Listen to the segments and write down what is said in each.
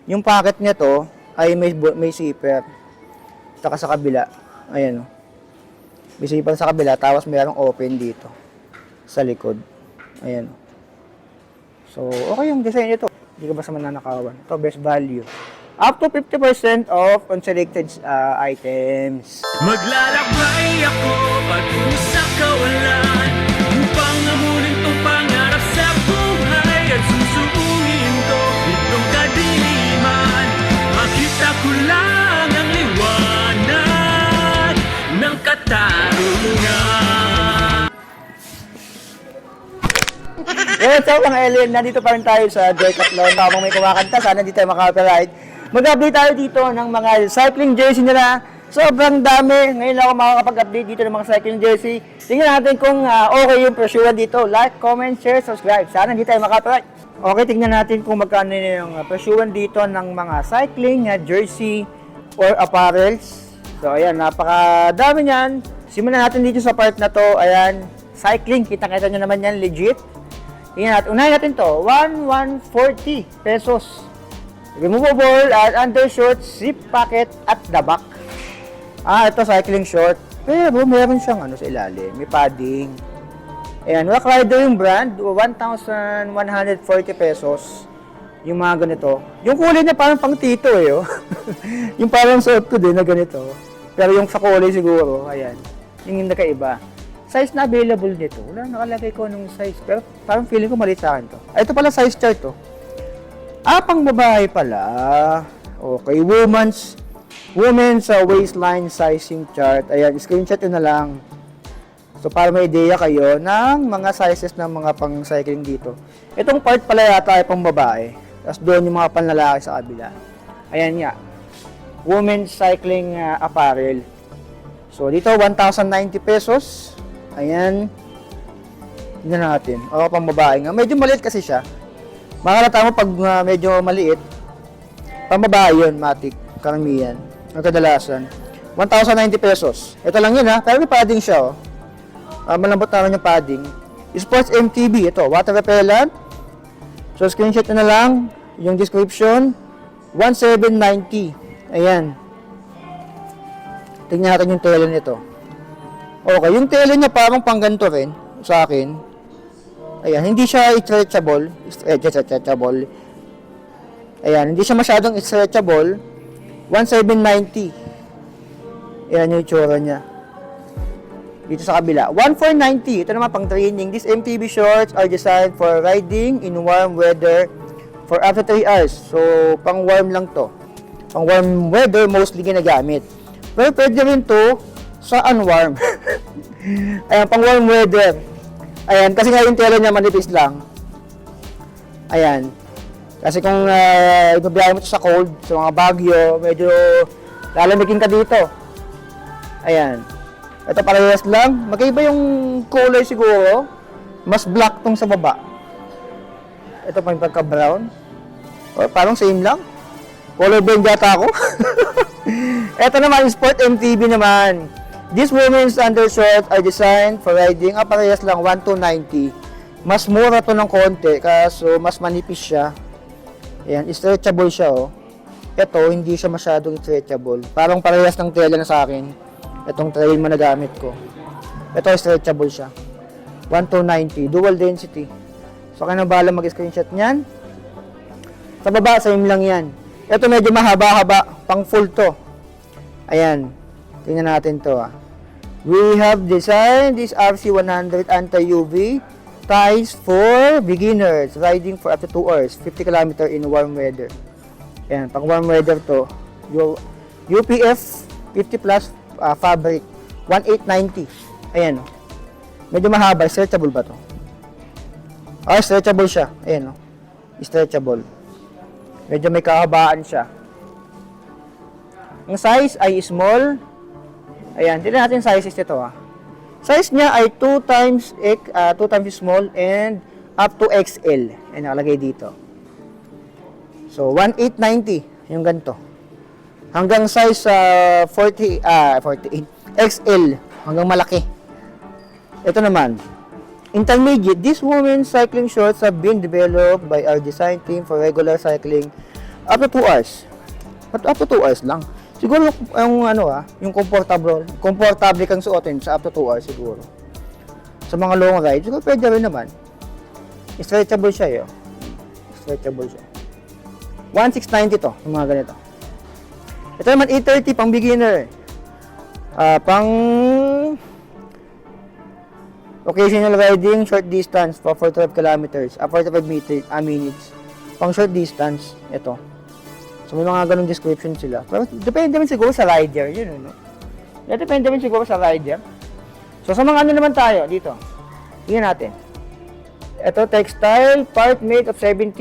Yung pocket niya to ay may zipper. Saka sa kabila. Ayan o. May zipper sa kabila. Tapos mayroong open dito. Sa likod. Ayan. So, okay yung design nito. Hindi ka basta mananakawan. Ito, best value. Up to 50% off on selected items. Maglalakbay ako patungo sa kawalan upang amunin tong pangarap sa buhay at susuungin ko itong kadiliman. Makita ko lang ang liwanag ng katarungan. What's up mga alien? Nandito pa rin tayo sa Decathlon. Habang may kumakanta, sana hindi tayo makaka-copyright. Mag-update tayo dito ng mga cycling jersey nila. Sobrang dami. Ngayon lang ako makakapag-update dito ng mga cycling jersey. Tingnan natin kung okay yung presyuhan dito. Like, comment, share, subscribe. Sana hindi tayo makaka-copyright. Okay, tingnan natin kung magkano yung presyuhan dito ng mga cycling jersey or apparels. So, ayan, napakadami niyan. Simulan natin dito sa part na to. Ayan, cycling. Kita-kita nyo naman yan, legit. Tingnan natin. Unahin natin to. 140 pesos. Removable at undershort, zip pocket at the back. Ito cycling short. Pero meron siyang sa ilalim. May padding. Ayan, Rock Rider yung brand. 1,140 pesos. Yung mga ganito. Yung kulay niya parang pang tito oh. Yung parang suot ko din na ganito. Pero yung sa kulay siguro, ayan. Yung nakaiba. Size na available nito. Wala nakalagay ko nung size. Pero parang feeling ko maliit sa akin to. Ito pala size chart to. Pang babae pala. Okay, women's waistline sizing chart. Ayan, screenshot yun na lang. So, para may idea kayo ng mga sizes ng mga pang-cycling dito. Itong part pala yata ay pang babae. Tapos doon yung mga panlalaki sa kabila. Ayan nga. Women's cycling apparel. So, dito 1,090 pesos. Ayan. Tingnan natin. O, pang babae nga. Medyo maliit kasi siya. Makalata mo pag medyo maliit, pambabae yun, matik, karamihan, ang kadalasan. 1,090 pesos. Ito lang yun pero may padding siya malambot naman yung padding. Sports MTB, ito, water repellent. So, screenshot na lang, yung description, 1,790. Ayan. Tingnan natin yung tela nito. Okay, yung tela niya parang pang ganito rin, sa akin. Ayan, hindi siya stretchable. Ayan, hindi siya masyadong stretchable. 1,790. Ayan yung itsura niya. Dito sa kabila. 1,490. Ito naman pang training. These MTB shorts are designed for riding in warm weather for up to 3 hours. So, pang warm lang to. Pang warm weather, mostly ginagamit. Pero pwede rin to sa unwarm. Ayan, pang warm weather. Ayan, kasi nga yung tela niya manipis lang. Ayan. Kasi kung ibabiyahe mo ito sa cold, sa mga bagyo, medyo lalamigin ka dito. Ayan. Ito parehas lang. Magkaiba yung color siguro. Mas black tong sa baba. Ito pa yung pagka-brown. Parang same lang. Color blend yata ako. Ito naman, Sport MTB naman. These women's undershorts are designed for riding. Parehas lang, 1,290. Mas mura to ng konti, kaso mas manipis siya. Ayan, stretchable siya Ito, hindi siya masyadong stretchable. Parang parehas ng tela na sa akin. Itong trail mo na gamit ko. Ito, stretchable siya. 1,290. Dual density. So, kaya na bahala mag-screenshot niyan. Sa baba, same lang yan. Ito medyo mahaba-haba. Pang full to. Ayan. Tingnan natin to We have designed this RC100 anti-UV ties for beginners riding for up to 2 hours, 50 km in warm weather. Ayan, pang warm weather to. UPF 50 plus fabric, 1,890. Ayan Medyo mahaba, stretchable ba to? Stretchable siya. Ayan stretchable. Medyo may kahabaan siya. Ang size ay small. Ayan, tignan natin sizes nito Size niya ay 2 times small and up to XL. Ayan, nakalagay dito. So, 1,890 yung ganito. Hanggang size 48 XL, hanggang malaki. Ito naman, intermediate. These women's cycling shorts have been developed by our design team for regular cycling Up to 2 hours. Up to 2 hours lang. Siguro yung ano yung comfortable kang suotin sa up to 2 hours siguro. Sa mga long ride, siguro pwede rin naman. Stretchable siya yun. Stretchable siya. 1,690 to, yung mga ganito. Ito naman 830 pang beginner. Pang occasional riding, short distance, for 12 kilometers, 45 minutes. Pang short distance, ito. So may mga ganung description sila. Pero depende rin siguro sa rider, yun no. Depende rin siguro sa rider. So sa mga ano naman tayo dito. Tingnan natin. Ito textile, part made of 70%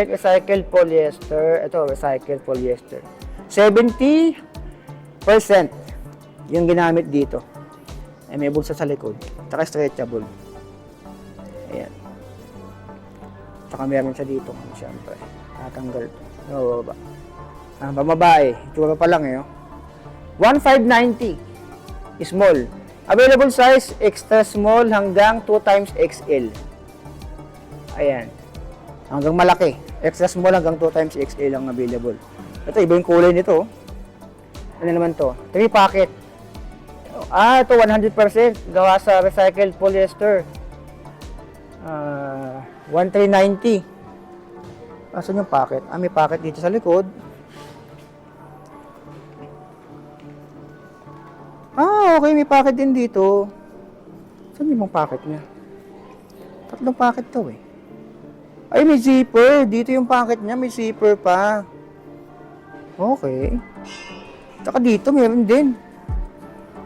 recycled polyester. Ito recycled polyester. 70% yung ginamit dito. Ay may bulsa sa likod. Saka stretchable. Ayan. Saka meron siya dito. Siyempre. Tatanggal. Baba. Babae. Itsura pa lang eh. 1,590. Small. Available size, extra small hanggang 2 XL. Ayan. Hanggang malaki. Extra small hanggang 2 XL ang available. Ito, iba yung kulay nito. Ano naman to? 3 packet. Ito 100% gawa sa recycled polyester. 1,390. Asan yung packet? May packet dito sa likod. Okay, may packet din dito. Saan yung packet niya? 3 packet to eh. Ay, may zipper. Dito yung packet niya, may zipper pa. Okay. Saka dito, meron din.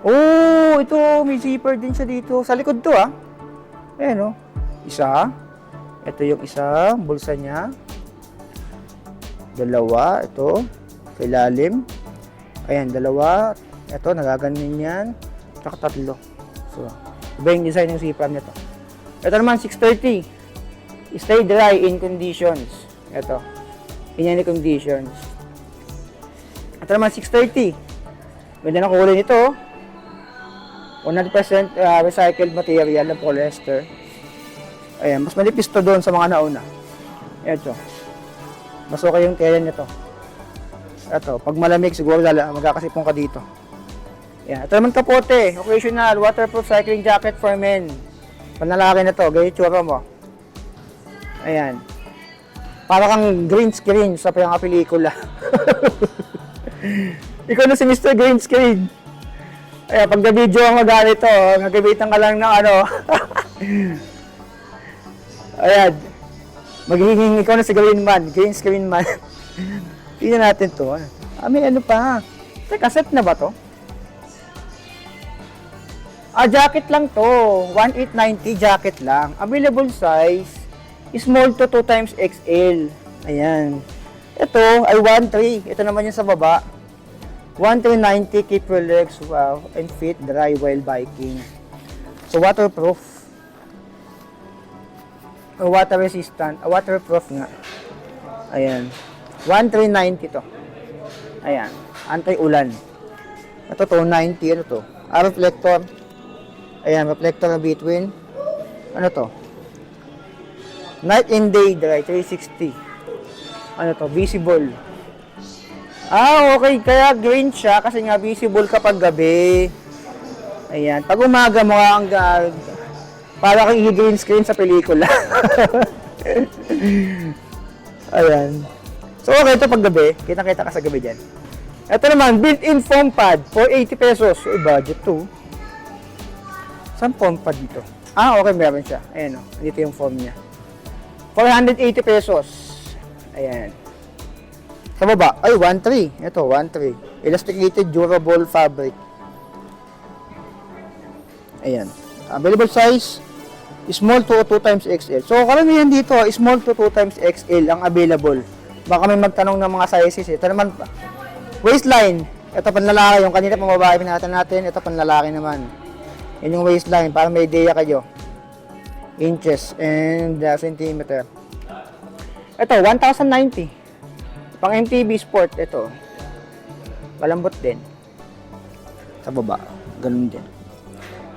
Ito, may zipper din siya dito. Sa likod to Ayan Isa. Ito yung isa, bulsa niya. 2, ito. Sa ilalim. Ayan, 2. Ito, nagaganin yan. Saka 3. So, iba yung design ng zipper nito. Ito naman, 630. Stay dry in conditions. Ito. In any conditions. Ito naman, 630. Ganda na kulay nito. 100% recycled material ng polyester. Ayan, mas manipis to doon sa mga nauna. Ito. Mas okay yung tela nito. Ito, pag malamig siguro magkakasipong ka dito. Ayan, ito naman kapote. Occasional waterproof cycling jacket for men. Panlalaki na to, ganyan tsura mo. Ayan. Para kang green screen sa mga pelikula. Ikaw na si Mr. Green Screen. Ayan, pag na-video ang maganito, nagkabitan ka lang ng Ayan. Magiging ikaw na si Green Man, Green Screen Man. Tingnan natin to. May ano pa. Teka, set na ba to? Jacket lang to. 1,890 jacket lang. Available size, small to 2 XL. Ayan. Ito ay 1,300. Ito naman yung sa baba. 1,390, keep your legs and feet dry while biking. So waterproof. O water resistant. Waterproof nga. Ayan. 1,390 to. Ayan. Anti-ulan. Ito 290. Ano to? Reflector. Ayan. Reflector na between. Ano to? Night and day dry. 360. Ano to? Visible. Okay. Kaya green siya kasi nga visible kapag gabi. Ayan. Pag umaga mo ang para kang i-green screen sa pelikula. Ayan. So, okay ito pag gabi. Kita-kita ka sa gabi dyan. Ito naman, built-in foam pad for 80 pesos. Budget to. Saan foam pad dito? Okay. Meron siya. Ayan o. Dito yung foam niya. 480 pesos. Ayan. Sa baba, ay 1,300. Ito, 1,300. Elasticated durable fabric. Ayan. Available size, small to 2 XL. So, karamihan dito, small to 2 XL ang available. Baka may magtanong ng mga sizes. Ito naman, waistline. Ito panlalaki. Yung kanina pang babae pinatan natin, ito panlalaki naman. Yan yung waistline, para may idea kayo. Inches and centimeter. Ito, 1,090. Pang MTB Sport, ito. Malambot din. Sa baba, ganun din.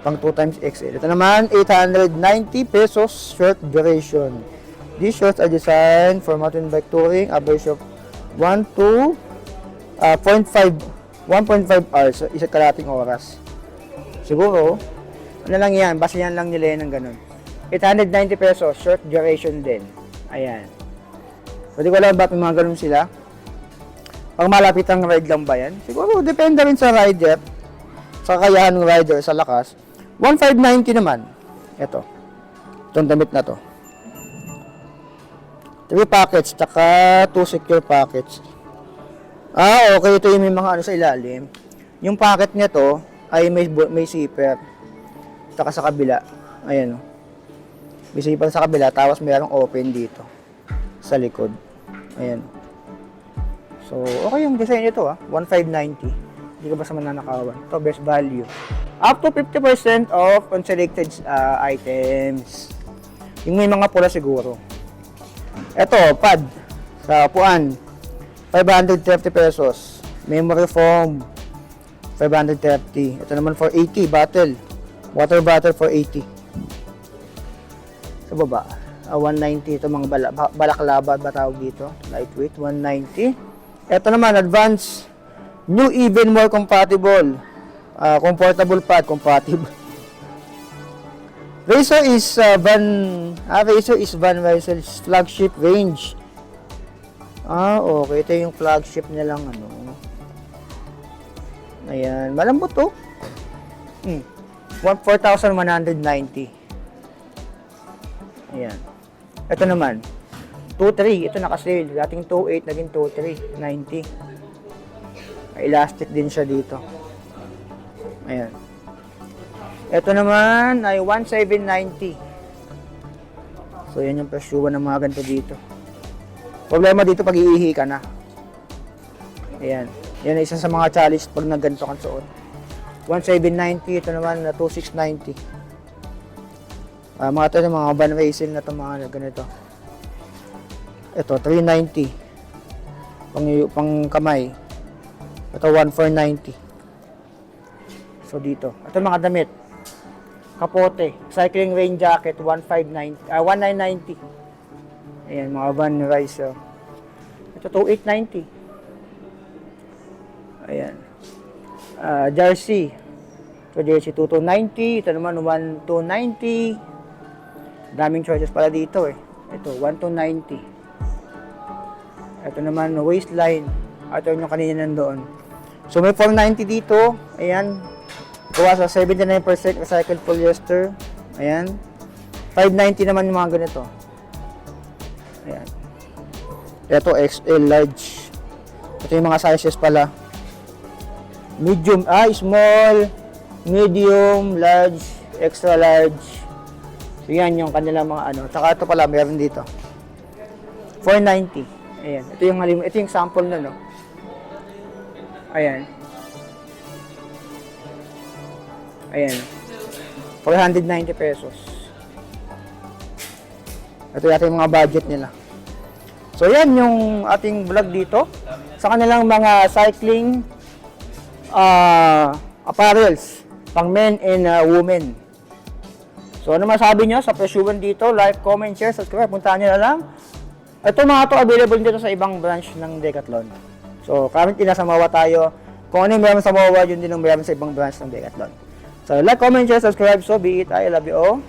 Pang 2 XL. Ito naman, 890 pesos, short duration. These shorts are designed for mountain bike touring, 1.5 hours, so isa't kalating oras. Siguro, ano lang yan, basayan lang nila yan ng ganun. 890 pesos, short duration din. Ayan. So, di ko alam ba't may mga ganun sila. Pag malapit ang ride lang ba yan? Siguro, depende rin sa rider, sa kakayahan ng rider, sa lakas. 1,590 naman. Ito. Itong damit na to. 3 packets, taka 2 secure packets. Okay, ito yung may mga ano sa ilalim. Yung packet nito ay may zipper. Taka sa kabila. Ayan o. May zipper sa kabila, tapos mayroong open dito. Sa likod. Ayan. So, okay yung design nito 1,590. Hindi ka basta mananakawan. Ito, best value. Up to 50% off on selected items. Yung may mga pula siguro. Ito, pad. Sa upuan. 530 pesos. Memory foam. 530. Ito naman for 80. Bottle. Water bottle for 80. Sa baba. 190. Ito mga balaklava ba tawag dito? Lightweight. 190. Ito naman, advanced. New even more compatible. Comfortable pad. Compatible. Razor is Van Ryssel's flagship range. Okay. Ito yung flagship nilang ano. Ayan. Malambot to. 4,190. Ayan. Ito naman. 2.3. Ito naka-sale. Dating 2.8, naging 2.3. 90. May elastic din siya dito. Ayan. Ito naman ay 1,790. So, yan yung presyuhan ng mga ganito dito. Problema dito pag iihi ka na. Ayan. Yan ay isa sa mga challenge pag nagganto kang suot. 1,790. Ito naman na 2,690. Mga ito yung mga Van Ryssel na ito mga ganito. Ito, 390. Pang kamay. Ito, 1,490. So, dito. Ito mga damit. Kapote. Cycling rain jacket, 1,990. Ayan, mga Van Ryssel. Ito, 2,890. Ayan. Jersey. Ito, jersey, 2,290. Ito naman, 1,290. Daming choices pala dito eh. Ito, 1,290. Ito naman, waistline. Ito yung kanina nandoon. So, may 490 dito. Ayan. Gawa sa 79% recycled polyester. Ayan. 590 naman yung mga ganito. Ayan. Ito, XL, large. Ito yung mga sizes pala. Medium, small, medium, large, extra large. So, yan yung kanilang mga ano. Tsaka ito pala, meron dito. 490. Ayan. Ito yung sample na, no? Ayan. Ayan. 490 pesos. Ito yata yung mga budget nila. So, yan yung ating vlog dito. Sa kanilang mga cycling apparels. Pang men and women. So, ano masabi nyo sa presyuhan dito? Like, comment, share, subscribe. Puntahan nyo na lang. Ito mga to available dito sa ibang branch ng Decathlon. So, currently nasa MOA tayo. Kung ano yung meron sa MOA, yun din ang meron sa ibang branch ng Decathlon. So, like, comment, share, subscribe. So, be it. I love you all.